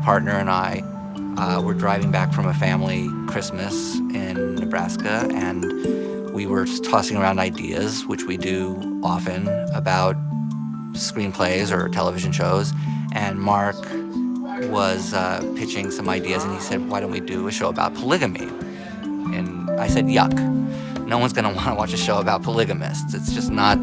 partner and I were driving back from a family Christmas in Nebraska, and we were tossing around ideas, which we do often, about screenplays or television shows. And Mark was pitching some ideas, and he said, "Why don't we do a show about polygamy?" And I said, "Yuck. No one's going to want to watch a show about polygamists. It's just not,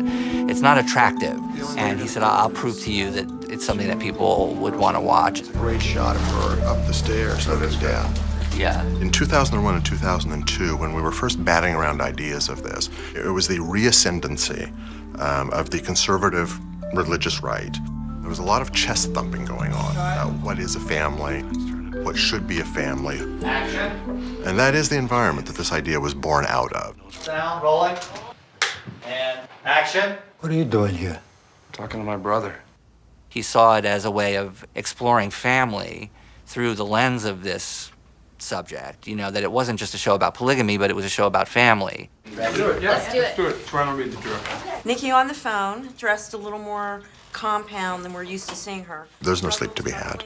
it's not attractive." And he said, "I'll prove to you that it's something that people would want to watch." Great shot of her up the stairs looking down. Yeah. In 2001 and 2002, when we were first batting around ideas of this, it was the reascendancy of the conservative religious right. There was a lot of chest thumping going on about what is a family, what should be a family. Action. And that is the environment that this idea was born out of. Sound, rolling. And action. What are you doing here? Talking to my brother. He saw it as a way of exploring family through the lens of this subject. You know, that it wasn't just a show about polygamy, but it was a show about family. Let's do it, yeah. Let's do it. Let's do it. Try to read the drill. Nikki on the phone, dressed a little more compound than we're used to seeing her. There's no sleep to be had.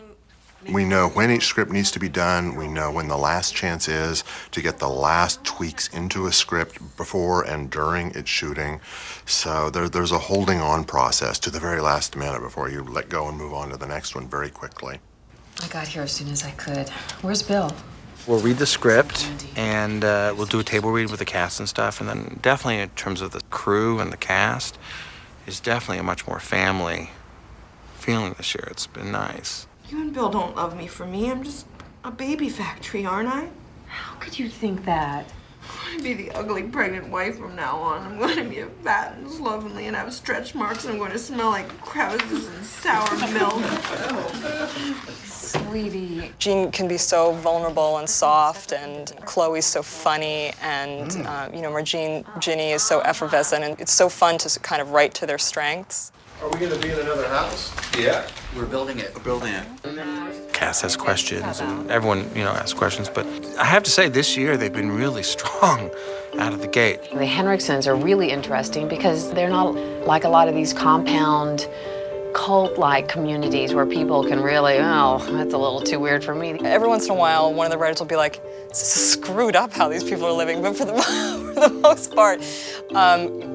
We know when each script needs to be done. We know when the last chance is to get the last tweaks into a script before and during its shooting. So there's a holding on process to the very last minute before you let go and move on to the next one very quickly. I got here as soon as I could. Where's Bill? We'll read the script, and we'll do a table read with the cast and stuff, and then definitely in terms of the crew and the cast, it's definitely a much more family feeling this year. It's been nice. You and Bill don't love me for me. I'm just a baby factory, aren't I? How could you think that? I'm going to be the ugly pregnant wife from now on. I'm going to be fat and slovenly and have stretch marks, and I'm going to smell like crevices and sour milk. Sweetie. Jean can be so vulnerable and soft, and Chloe's so funny, and you know, Ginny is so effervescent, and it's so fun to kind of write to their strengths. Are we going to be in another house? Yeah. We're building it. We're building it. Cast has questions, and everyone, asks questions, but I have to say this year they've been really strong out of the gate. The Henriksons are really interesting because they're not like a lot of these compound cult-like communities where people can really, oh, that's a little too weird for me. Every once in a while, one of the writers will be like, "This is screwed up how these people are living," but for the most part,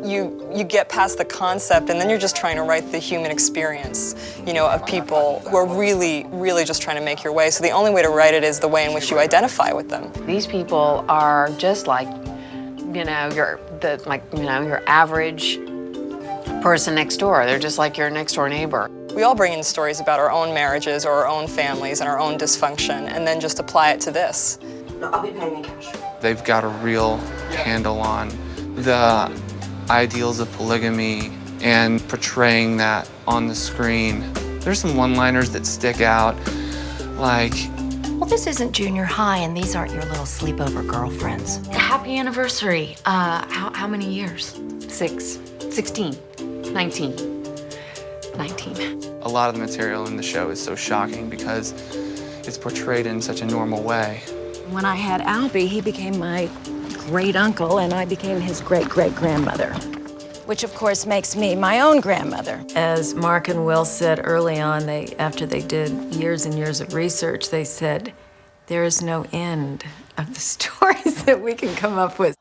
you get past the concept, and then you're just trying to write the human experience, of people who are really, really just trying to make your way. So the only way to write it is the way in which you identify with them. These people are just like, your average person next door. They're just like your next door neighbor. We all bring in stories about our own marriages or our own families and our own dysfunction, and then just apply it to this. No, I'll be paying in cash. They've got a real handle on the ideals of polygamy and portraying that on the screen. There's some one-liners that stick out, like, "Well, this isn't junior high, and these aren't your little sleepover girlfriends. Happy anniversary. How many years? 6, 16, 19. 19. a lot of the material in the show is so shocking because it's portrayed in such a normal way. When I had Albie, he became my great uncle, and I became his great-great-grandmother, which of course makes me my own grandmother. As Mark and Will said early on, after they did years and years of research, they said, there is no end of the stories that we can come up with.